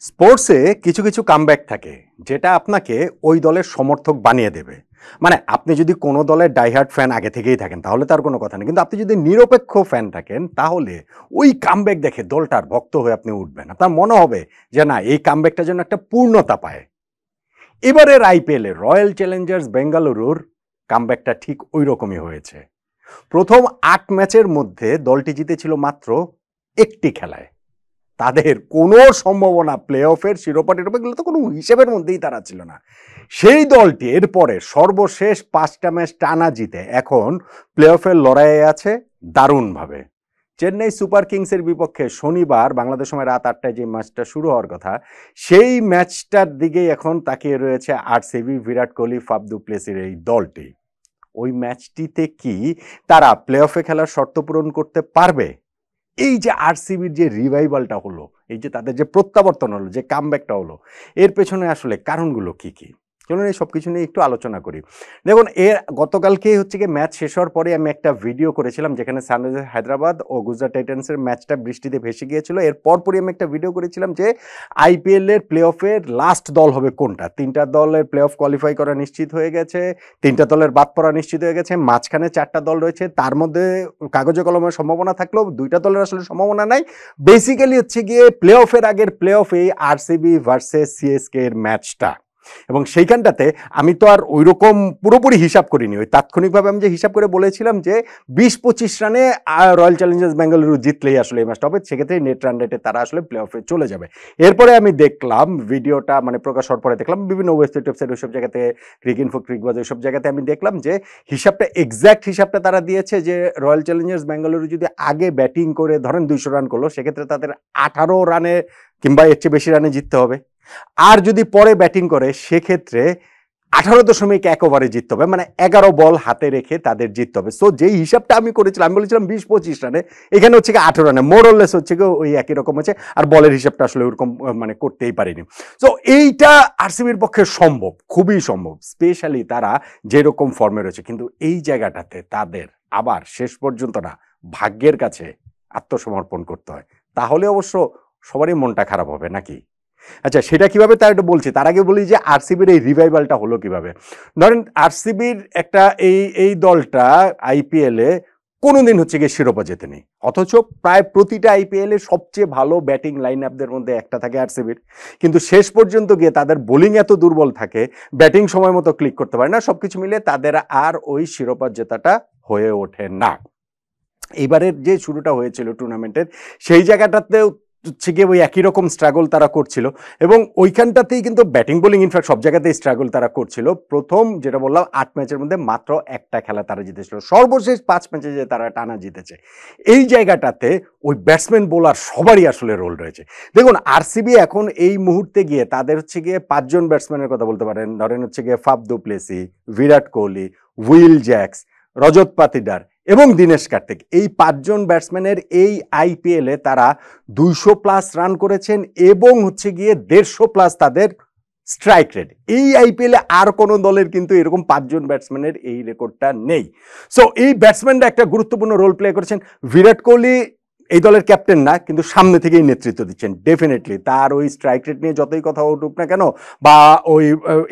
স্পোর্টসে কিছু কিছু কামব্যাক থাকে যেটা আপনাকে ওই দলের সমর্থক বানিয়ে দেবে। মানে আপনি যদি কোনো দলের ডাইহার্ড ফ্যান আগে থেকেই থাকেন তাহলে তার কোনো কথা নেই, কিন্তু আপনি যদি নিরপেক্ষ ফ্যান থাকেন তাহলে ওই কামব্যাক দেখে দলটার ভক্ত হয়ে আপনি উঠবেন। আপনার মনে হবে যে না, এই কামব্যাকটা যেন একটা পূর্ণতা পায়। এবারের আইপিএলে রয়্যাল চ্যালেঞ্জার্স বেঙ্গালুরুর কামব্যাকটা ঠিক ওই রকমই হয়েছে। প্রথম ৮ ম্যাচের মধ্যে দলটি জিতেছিল মাত্র একটি খেলায়। তাদের কোনো সম্ভাবনা প্লে অফের শিরোপা টিরোপা এগুলো তো কোনো হিসেবের মধ্যেই তারা ছিল না। সেই দলটি এরপরে সর্বশেষ ৫টা ম্যাচ টানা জিতে এখন প্লে অফের লড়াইয়ে আছে দারুণভাবে। চেন্নাই সুপার কিংসের বিপক্ষে শনিবার বাংলাদেশ সময় রাত ৮টায় যে ম্যাচটা শুরু হওয়ার কথা, সেই ম্যাচটার দিকেই এখন তাকিয়ে রয়েছে আরসিবি, বিরাট কোহলি, ফাফ দু প্লেসির এই দলটি। ওই ম্যাচটিতে কি তারা প্লে অফে খেলার শর্ত পূরণ করতে পারবে? এই যে আরসিবির যে রিভাইভালটা হলো, এই যে তাদের যে প্রত্যাবর্তন হলো, যে কামব্যাকটা হলো, এর পেছনে আসলে কারণগুলো কি কি? চলুন এই সব কিছু নিয়ে একটু আলোচনা করি। দেখুন, গতকালকেই হচ্ছে গিয়ে ম্যাচ শেষ হওয়ার পরে আমি একটা ভিডিও করেছিলাম যেখানে সানরাইজার্স হায়দ্রাবাদ ও গুজরাট টাইটান্সের ম্যাচটা বৃষ্টিতে ভেসে গিয়েছিল। এর পরপরই আমি একটা ভিডিও করেছিলাম যে আইপিএলের প্লে অফের লাস্ট দল হবে কোনটা। 3টা দলের প্লে অফ কোয়ালিফাই করা নিশ্চিত হয়ে গেছে, 3টা দলের বাদ পড়া নিশ্চিত হয়ে গেছে, মাঝখানে 4টা দল রয়েছে, তার মধ্যে কাগজে কলমের সম্ভাবনা থাকলেও 2টা দলের আসলে সম্ভাবনা নাই। বেসিক্যালি হচ্ছে গিয়ে প্লে অফের আগের প্লে অফে আরসিবি ভার্সেস সিএসকে এর ম্যাচটা, এবং সেইখানটাতে আমি তো আর ওই রকম পুরোপুরি হিসাব করিনি। ওই তাৎক্ষণিকভাবে আমি যে হিসাব করে বলেছিলাম যে ২০-২৫ রানে রয়্যাল চ্যালেঞ্জার্স বেঙ্গালুরু জিতলেই আসলে এই ম্যাচটা হবে, সেক্ষেত্রে নেট রান রেটে তারা আসলে প্লে অফে চলে যাবে। এরপরে আমি দেখলাম ভিডিওটা মানে প্রকাশ হওয়ার পরে দেখলাম বিভিন্ন ওয়েবসাইট ওইসব জায়গাতে, ক্রিকইনফো, ক্রিকবাজ ওইসব জায়গাতে আমি দেখলাম যে হিসাবটা, এক্স্যাক্ট হিসাবটা তারা দিয়েছে যে রয়্যাল চ্যালেঞ্জার্স বেঙ্গালুরু যদি আগে ব্যাটিং করে ধরেন ২০০ রান করলো, সেক্ষেত্রে তাদের 18 রানে কিংবা এর চেয়ে বেশি রানে জিততে হবে। আর যদি পরে ব্যাটিং করে সেক্ষেত্রে 18.1 ওভারে জিততে হবে, মানে 11 বল হাতে রেখে তাদের জিততে হবে। সো যেই হিসাবটা আমি করেছিলাম, আমি বলেছিলাম 20-25 রানে, এখানে হচ্ছে কি 18 রানে, মোরলেস হচ্ছে কি ওই একই রকম হচ্ছে। আর বলের হিসাবটা আসলে ওরকম মানে করতেই পারিনি। সো এইটা আরসিবির পক্ষে সম্ভব, খুবই সম্ভব, স্পেশালি তারা যেরকম ফর্মে রয়েছে। কিন্তু এই জায়গাটাতে তাদের আবার শেষ পর্যন্ত না, ভাগ্যের কাছে আত্মসমর্পণ করতে হয়, তাহলে অবশ্য সবারই মনটা খারাপ হবে নাকি? আচ্ছা, সেটা কিভাবে তার একটু বলছি। তার আগে বলি যে আরসিবির এই রিভাইভালটা হলো কিভাবে। ধরেন আরসিবির একটা এই দলটা আইপিএলে কোনোদিন হচ্ছে গিয়ে শিরোপা জেতেনি, অথচ প্রায় প্রতিটা আইপিএলে সবচেয়ে ভালো ব্যাটিং লাইন আপদের মধ্যে একটা থাকে আরসিবির। কিন্তু শেষ পর্যন্ত গিয়ে তাদের বোলিং এত দুর্বল থাকে, ব্যাটিং সময় মতো ক্লিক করতে পারে না, সবকিছু মিলে তাদের আর ওই শিরোপা জেতাটা হয়ে ওঠে না। এইবারের যে শুরুটা হয়েছিল টুর্নামেন্টের, সেই জায়গাটাতেও হচ্ছে গিয়ে ওই একই রকম স্ট্রাগল তারা করছিল, এবং ওইখানটাতেই কিন্তু ব্যাটিং বোলিং ইনফ্যাক্ট সব জায়গাতেই স্ট্রাগল তারা করছিল। প্রথম যেটা বললাম 8 ম্যাচের মধ্যে মাত্র একটা খেলা তারা জিতেছিল, সর্বশেষ 5 ম্যাচে যে তারা টানা জিতেছে। এই জায়গাটাতে ওই ব্যাটসম্যান বোলার সবারই আসলে রোল রয়েছে। দেখুন আরসিবি এখন এই মুহূর্তে গিয়ে তাদের হচ্ছে গিয়ে 5 জন ব্যাটসম্যানের কথা বলতে পারেন। ধরেন হচ্ছে গিয়ে Faf du Plessis, Virat Kohli, Will Jacks, Rajat Patidar এবং দীনেশ কার্তিক, এই 5 জন ব্যাটসম্যানের এই আইপিএলে তারা 200+ রান করেছেন এবং হচ্ছে গিয়ে 150+ তাদের স্ট্রাইক রেট। এই আইপিএলে আর কোনো দলের কিন্তু এরকম 5 জন ব্যাটসম্যানের এই রেকর্ডটা নেই। সো এই ব্যাটসম্যানরা একটা গুরুত্বপূর্ণ রোল প্লে করেছেন। বিরাট কোহলি এই দলের ক্যাপ্টেন না, কিন্তু সামনে থেকেই নেতৃত্ব দিচ্ছেন। ডেফিনেটলি তার ওই স্ট্রাইক রেট নিয়ে যতই কথা উঠুক না কেন, বা ওই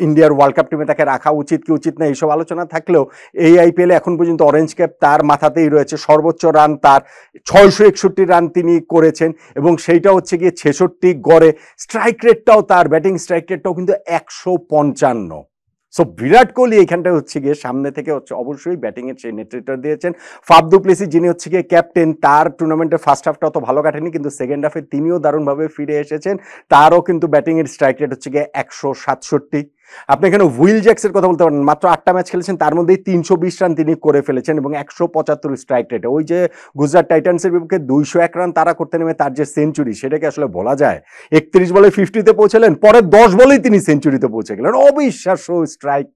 ইন্ডিয়ার ওয়ার্ল্ড কাপ টিমে তাকে রাখা উচিত কি উচিত না এইসব আলোচনা থাকলেও, এই আইপিএলে এখন পর্যন্ত অরেঞ্জ ক্যাপ তার মাথাতেই রয়েছে। সর্বোচ্চ রান তার 661 রান তিনি করেছেন, এবং সেইটা হচ্ছে গিয়ে 66 গড়ে। স্ট্রাইক রেটটাও তার, ব্যাটিং স্ট্রাইক রেটটাও কিন্তু 155। সো বিরাট কোহলি এইখানটায় হচ্ছে গিয়ে সামনে থেকে হচ্ছে অবশ্যই ব্যাটিংয়ের সেই নেতৃত্ব দিয়েছেন। ফাফ দু প্লেসি যিনি হচ্ছে গিয়ে ক্যাপ্টেন, তার টুর্নামেন্টের ফার্স্ট হাফটা অত ভালো কাটেনি, কিন্তু সেকেন্ড হাফে তিনিও দারুণভাবে ফিরে এসেছেন। তারও কিন্তু ব্যাটিংয়ের স্ট্রাইক রেট হচ্ছে গিয়ে 167। আপনি এখানে উইল জ্যাক্সের কথা বলতে পারেন, মাত্র 8টা ম্যাচ খেলেছেন, তার মধ্যেই 320 রান তিনি করে ফেলেছেন এবং 175 স্ট্রাইক রেটে। ওই যে গুজরাট টাইটান্সের বিপক্ষে 201 রান তারা করতে নেমে তার যে সেঞ্চুরি, সেটাকে আসলে বলা যায়। 31 বলে 50-তে পৌঁছলেন, পরের 10 বলেই তিনি সেঞ্চুরিতে পৌঁছে গেলেন। অবিশ্বাস্য স্ট্রাইক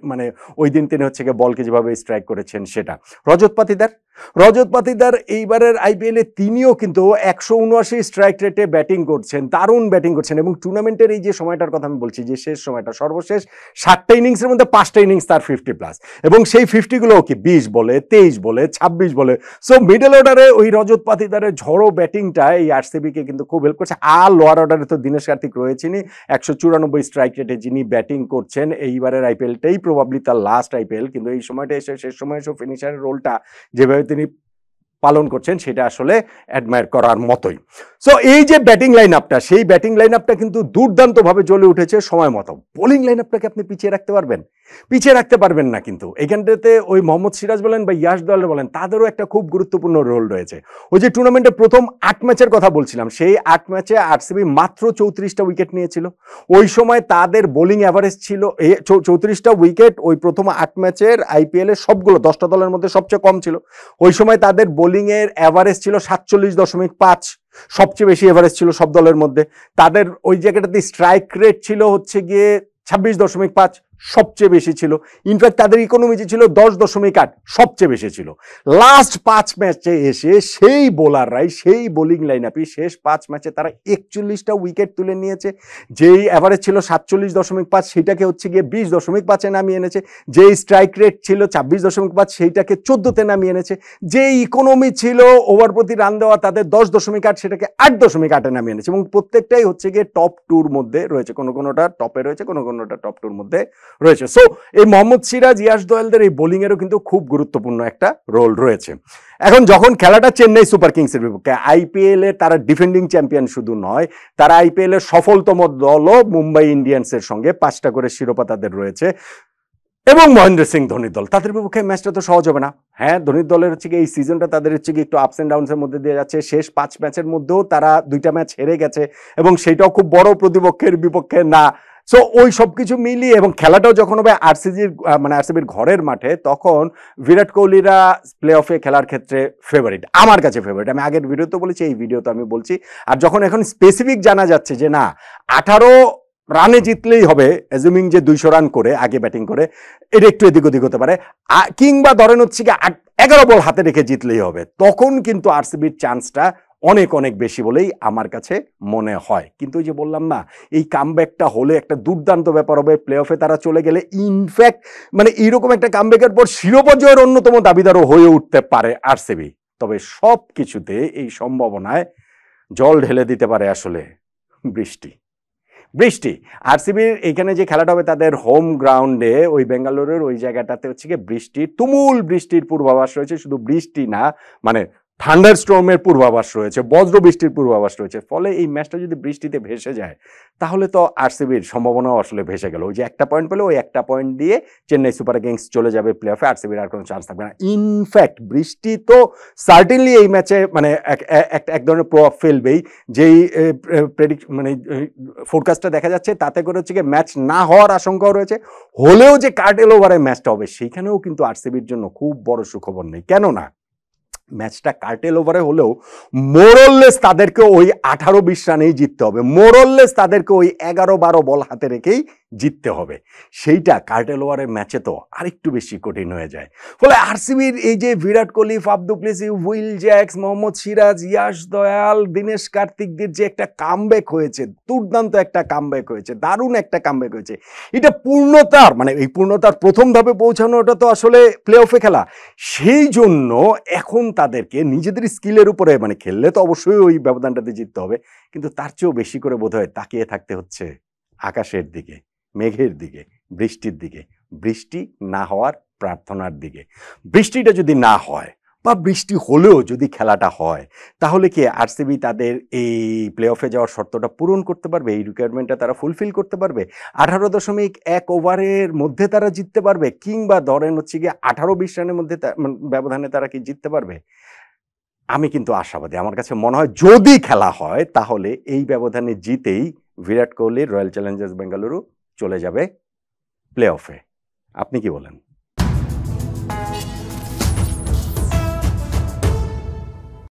মানে ওই দিন তিনি হচ্ছে গিয়ে বলকে যেভাবে স্ট্রাইক করেছেন সেটা। রজত পাতিদার এইবারের আইপিএলে তিনিও কিন্তু 179 স্ট্রাইক রেটে ব্যাটিং করছেন, দারুণ ব্যাটিং করছেন, এবং টুর্নামেন্টের এই যে সময়টার কথা আমি বলছি, যে শেষ সময়টা, সর্বশেষ 7টা ইনিংসের মধ্যে 5টা ইনিংস তার 50+, এবং সেই 50গুলো কি 20 বলে, 23 বলে, 26 বলে। সো মিডল অর্ডারে ওই রজত পাতিদারের ঝড়ো ব্যাটিংটা এই আরসিবিকে কিন্তু খুব হেল্প করছে। আর লোয়ার অর্ডারে তো দীনেশ কার্তিক রয়েছেনই, 194 স্ট্রাইক রেটে যিনি ব্যাটিং করছেন। এইবারের আইপিএলটাই প্রবাবলি তার লাস্ট আইপিএল, কিন্তু এই সময়টা এসে শেষ সময় এসে ফিনিশারের রোলটা যেভাবে তিনি পালন করছেন সেটা আসলে অ্যাডমায়ার করার মতোই। সো এই যে ব্যাটিং লাইন আপটা, সেই ব্যাটিং লাইন আপটা কিন্তু দুর্দান্তভাবে জ্বলে উঠেছে সময় মতো। বোলিং লাইন আপটাকে আপনি পিছিয়ে রাখতে পারবেন? পিছিয়ে রাখতে পারবেন না। কিন্তু এইখানটাতে ওই মোহাম্মদ সিরাজ বলেন বা ইয়াশ দোয়াল বলেন, তাদেরও একটা খুব গুরুত্বপূর্ণ রোল রয়েছে। ওই যে টুর্নামেন্টের প্রথম 8 ম্যাচের কথা বলছিলাম, সেই 8 ম্যাচে আরসিবি মাত্র 34টা উইকেট নিয়েছিল। ওই সময় তাদের বোলিং অ্যাভারেজ ছিল 34টা উইকেট। ওই প্রথম 8 ম্যাচের আইপিএল এর সবগুলো 10টা দলের মধ্যে সবচেয়ে কম ছিল। ওই সময় তাদের বোলিং এর অ্যাভারেজ ছিল 47.5, সবচেয়ে বেশি এভারেজ ছিল সব দলের মধ্যে। তাদের ওই জায়গাটাতে স্ট্রাইক রেট ছিল হচ্ছে গিয়ে 26.5, সবচেয়ে বেশি ছিল। ইনফ্যাক্ট তাদের ইকোনমি যে ছিল 10.8, সবচেয়ে বেশি ছিল। লাস্ট 5 ম্যাচে এসে সেই বোলাররাই, সেই বোলিং লাইন আপই শেষ 5 ম্যাচে তারা 41টা উইকেট তুলে নিয়েছে। যেই অ্যাভারেজ ছিল 47.5, সেটাকে হচ্ছে গিয়ে 20.5-এ নামিয়ে এনেছে। যেই স্ট্রাইক রেট ছিল 26.5, সেইটাকে 14তে নামিয়ে এনেছে। যেই ইকোনমি ছিল ওভার প্রতি রান দেওয়া তাদের 10.8, সেটাকে 8.8-এ নামিয়ে এনেছে। এবং প্রত্যেকটাই হচ্ছে গিয়ে টপ 2-র মধ্যে রয়েছে, কোনোটা টপে রয়েছে, কোনোটা টপ 2-র মধ্যে রয়েছে। সো এই মোহাম্মদ সিরাজ, ইয়াশ দোয়ালদের এই বোলিং এরও কিন্তু খুব গুরুত্বপূর্ণ একটা রোল রয়েছে। এখন যখন খেলাটা চেন্নাই সুপার কিংসের বিপক্ষে, আইপিএল এর তারা ডিফেন্ডিং চ্যাম্পিয়ন শুধু নয়, তারা আইপিএল এর সফলতম দলও মুম্বাই ইন্ডিয়ান্সের সঙ্গে 5টা করে শিরোপা তাদের রয়েছে, এবং মহেন্দ্র সিং ধোনির দল, তাদের বিপক্ষে ম্যাচটা তো সহজ হবে না। হ্যাঁ, ধোনির দলের হচ্ছে কি এই সিজনটা তাদের হচ্ছে কি একটু আপস এন্ড ডাউনস এর মধ্যে দিয়ে যাচ্ছে। শেষ 5 ম্যাচের মধ্যেও তারা 2টা ম্যাচ হেরে গেছে, এবং সেটাও খুব বড় প্রতিপক্ষের বিপক্ষে না। সো ওই সব কিছু মিলিয়ে, এবং খেলাটাও যখন হবে আরসিবির ঘরের মাঠে, তখন বিরাট কোহলিরা প্লে অফে খেলার ক্ষেত্রে ফেভারিট, আমার কাছে ফেভারিট। আমি আগের ভিডিওতে বলেছি, এই ভিডিওতে আমি বলছি। আর যখন এখন স্পেসিফিক জানা যাচ্ছে যে না, 18 রানে জিতলেই হবে, অ্যাজুমিং যে 200 রান করে আগে ব্যাটিং করে, এটা একটু এদিক ওদিক হতে পারে, কিংবা ধরেন হচ্ছে কি 11 বল হাতে রেখে জিতলেই হবে, তখন কিন্তু আরসিবির চান্সটা অনেক অনেক বেশি বলেই আমার কাছে মনে হয়। কিন্তু ওই যে বললাম না, এই কামব্যাকটা হলে একটা দুর্দান্ত ব্যাপার হবে। প্লে অফে তারা চলে গেলে ইনফ্যাক্ট মানে এইরকম একটা কামব্যাকের পর শিরোপা জয়ের অন্যতম দাবিদারও হয়ে উঠতে পারে আরসিবি। তবে সব কিছুতে এই সম্ভাবনায় জল ঢেলে দিতে পারে আসলে বৃষ্টি। আরসিবির এখানে যে খেলাটা হবে তাদের হোম গ্রাউন্ডে, ওই বেঙ্গালুরুর ওই জায়গাটাতে হচ্ছে গিয়ে তুমুল বৃষ্টির পূর্বাভাস রয়েছে। শুধু বৃষ্টি না, মানে থান্ডারস্টর্মের পূর্বাভাস রয়েছে, বজ্র বৃষ্টির পূর্বাভাস রয়েছে। ফলে এই ম্যাচটা যদি বৃষ্টিতে ভেসে যায়, তাহলে তো আরসিবির সম্ভাবনাও আসলে ভেসে গেল। ওই যে 1টা পয়েন্ট পেলে, ওই 1টা পয়েন্ট দিয়ে চেন্নাই সুপার কিংস চলে যাবে প্লে অফে, আরসিবির আর কোনো চান্স থাকবে না। ইনফ্যাক্ট বৃষ্টি তো সার্টেনলি এই ম্যাচে মানে এক ধরনের প্রভাব ফেলবেই। যেই ফোরকাস্টটা দেখা যাচ্ছে, তাতে করে হচ্ছে গিয়ে ম্যাচ না হওয়ার আশঙ্কাও রয়েছে। হলেও যে কার্টেল ওভারে ম্যাচটা হবে, সেইখানেও কিন্তু আরসিবির জন্য খুব বড় সুখবর নেই। কেননা ম্যাচটা কার্টেল ওভারে হলেও মোরললেস তাদেরকে ওই 18-20 রানেই জিততে হবে, মোরললেস তাদেরকে ওই 11-12 বল হাতে রেখেই জিততে হবে। সেইটা কার্টেল ওভারের ম্যাচে তো আরেকটু বেশি কঠিন হয়ে যায়। ফলে আরসিবির এই যে Virat Kohli, Faf du Plessis, Will Jacks, Mohammed Siraj, Yash Dayal, Dinesh কার্তিকদের যে একটা কামব্যাক হয়েছে, দুর্দান্ত একটা কামব্যাক হয়েছে, দারুণ একটা কামব্যাক হয়েছে, এটা পূর্ণতার মানে এই পূর্ণতার প্রথম ধাপে পৌঁছানোটা তো আসলে প্লে অফে খেলা। সেই জন্য এখন তাদেরকে নিজেদের স্কিলের উপরে, মানে খেললে তো অবশ্যই ওই ব্যবধানটাতে জিততে হবে, কিন্তু তার চেয়েও বেশি করে বোধহয় তাকিয়ে থাকতে হচ্ছে আকাশের দিকে, মেঘের দিকে, বৃষ্টির দিকে, বৃষ্টি না হওয়ার প্রার্থনার দিকে। বৃষ্টিটা যদি না হয়, বা বৃষ্টি হলেও যদি খেলাটা হয়, তাহলে কি আরসিবি তাদের এই প্লে অফে যাওয়ার শর্তটা পূরণ করতে পারবে? এই রিকোয়ারমেন্টটা তারা ফুলফিল করতে পারবে? 18.1 ওভারের মধ্যে তারা জিততে পারবে? কিংবা ধরেন হচ্ছে গিয়ে 18-20 রানের মধ্যে ব্যবধানে তারা কি জিততে পারবে? আমি কিন্তু আশাবাদী। আমার কাছে মনে হয় যদি খেলা হয়, তাহলে এই ব্যবধানে জিতেই বিরাট কোহলি, রয়্যাল চ্যালেঞ্জার্স বেঙ্গালুরু চলে যাবে প্লে অফে। আপনি কি বলেন?